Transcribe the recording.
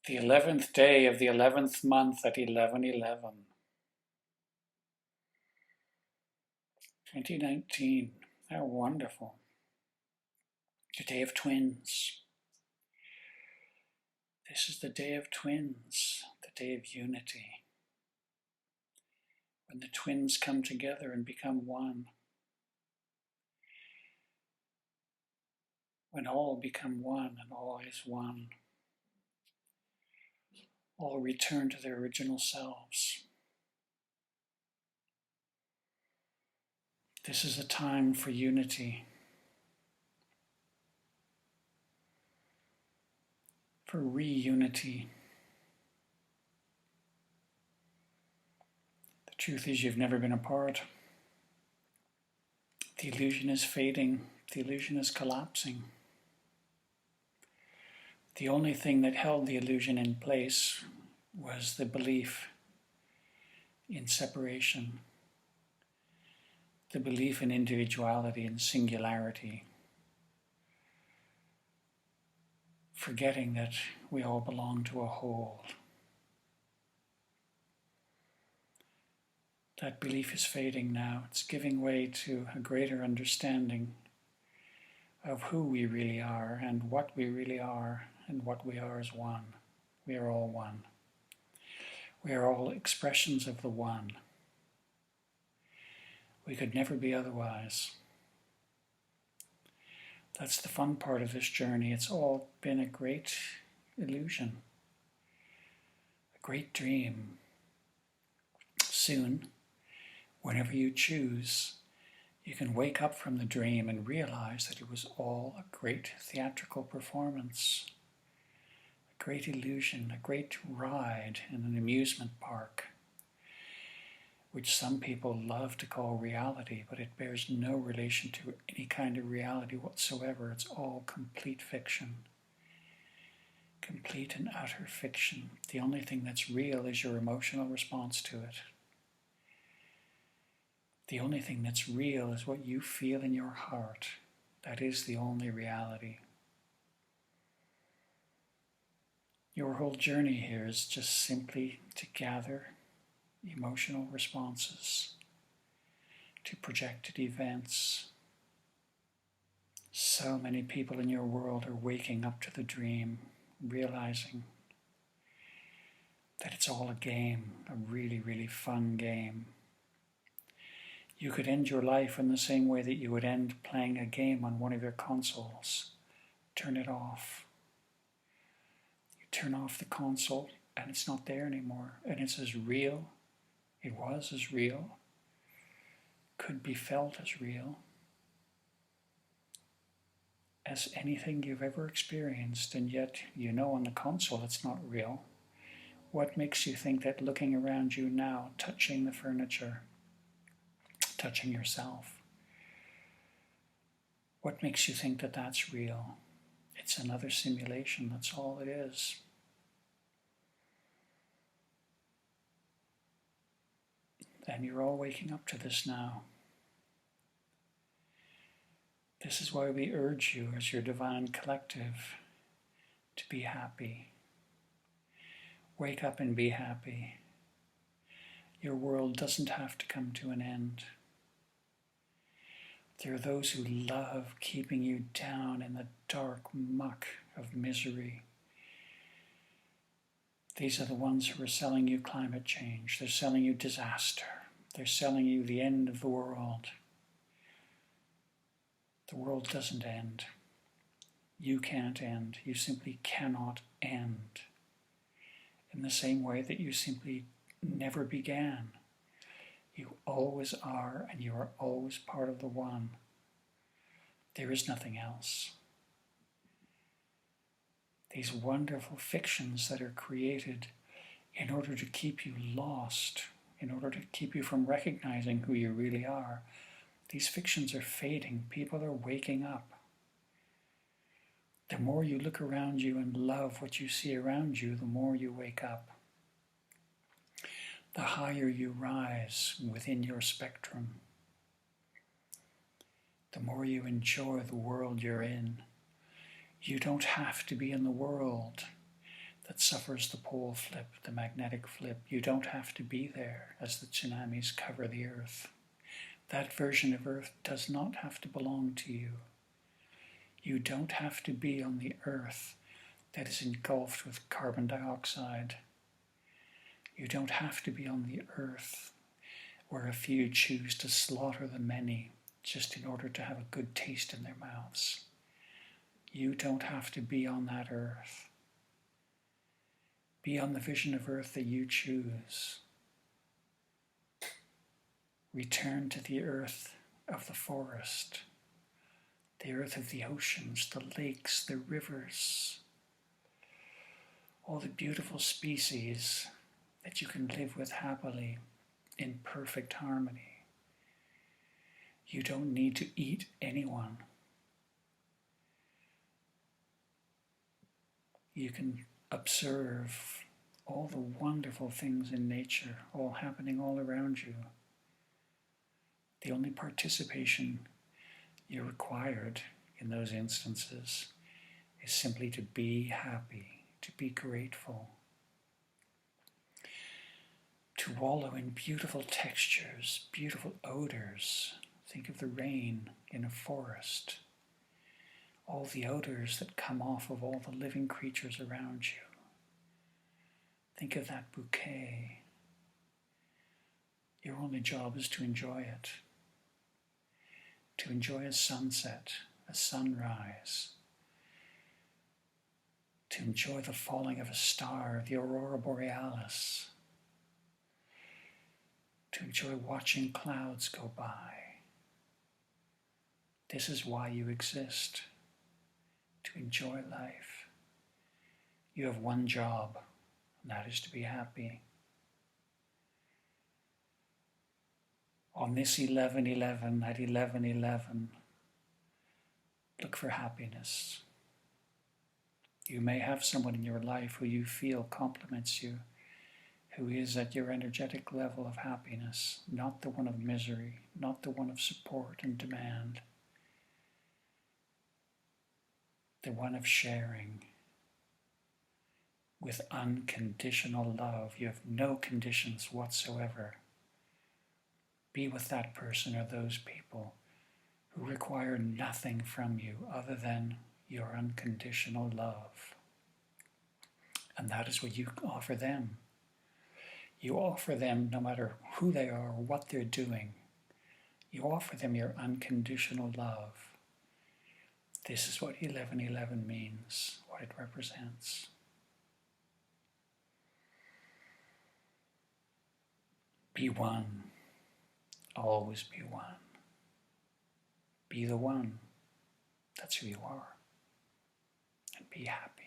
The 11th day of the 11th month at 11:11. 2019. How wonderful. The day of twins. This is the day of twins, the day of unity. When the twins come together and become one. When all become one and all is one. All return to their original selves. This is a time for unity, for reunity. The truth is you've never been apart. The illusion is fading. The illusion is collapsing. The only thing that held the illusion in place was the belief in separation, the belief in individuality and singularity, forgetting that we all belong to a whole. That belief is fading now. It's giving way to a greater understanding of who we really are and what we really are and what we are as one. We are all one. We are all expressions of the one. We could never be otherwise. That's the fun part of this journey. It's all been a great illusion, a great dream. Soon, whenever you choose, you can wake up from the dream and realize that it was all a great theatrical performance, a great illusion, a great ride in an amusement park, which some people love to call reality, but it bears no relation to any kind of reality whatsoever. It's all complete fiction. Complete and utter fiction. The only thing that's real is your emotional response to it. The only thing that's real is what you feel in your heart. That is the only reality. Your whole journey here is just simply to gather emotional responses to projected events. So many people in your world are waking up to the dream, realizing that it's all a game, a really, really fun game. You could end your life in the same way that you would end playing a game on one of your consoles. Turn it off. You turn off the console and it's not there anymore. And it's as real, it was as real, could be felt as real as anything you've ever experienced. And yet you know on the console it's not real. What makes you think that looking around you now, touching the furniture, touching yourself, what makes you think that that's real? It's another simulation, that's all it is. And you're all waking up to this now. This is why we urge you as your divine collective to be happy. Wake up and be happy. Your world doesn't have to come to an end. There are those who love keeping you down in the dark muck of misery. These are the ones who are selling you climate change. They're selling you disaster. They're selling you the end of the world. The world doesn't end. You can't end. You simply cannot end. In the same way that you simply never began. You always are, and you are always part of the one. There is nothing else. These wonderful fictions that are created in order to keep you lost, in order to keep you from recognizing who you really are, these fictions are fading. People are waking up. The more you look around you and love what you see around you, the more you wake up. The higher you rise within your spectrum, the more you enjoy the world you're in. You don't have to be in the world. that suffers the pole flip, the magnetic flip. You don't have to be there as the tsunamis cover the earth. That version of earth does not have to belong to you. You don't have to be on the earth that is engulfed with carbon dioxide. You don't have to be on the earth where a few choose to slaughter the many just in order to have a good taste in their mouths. You don't have to be on that earth. Be on the vision of earth that you choose. Return to the earth of the forest, the earth of the oceans, the lakes, the rivers, all the beautiful species that you can live with happily in perfect harmony. You don't need to eat anyone. You can observe all the wonderful things in nature, all happening all around you. The only participation you're required in those instances is simply to be happy, to be grateful, to wallow in beautiful textures, beautiful odors. Think of the rain in a forest, all the odors that come off of all the living creatures around you. Think of that bouquet. Your only job is to enjoy it, to enjoy a sunset, a sunrise, to enjoy the falling of a star, the aurora borealis, to enjoy watching clouds go by. This is why you exist, to enjoy life. You have one job, and that is to be happy. On this 11/11, at 11/11, look for happiness. You may have someone in your life who you feel compliments you, who is at your energetic level of happiness, not the one of misery, not the one of support and demand, the one of sharing with unconditional love. You have no conditions whatsoever. Be with that person or those people who require nothing from you other than your unconditional love. And that is what you offer them. You offer them, no matter who they are or what they're doing, you offer them your unconditional love. This is what 11/11 means, what it represents. Be one. Always be one. Be the one. That's who you are. And be happy.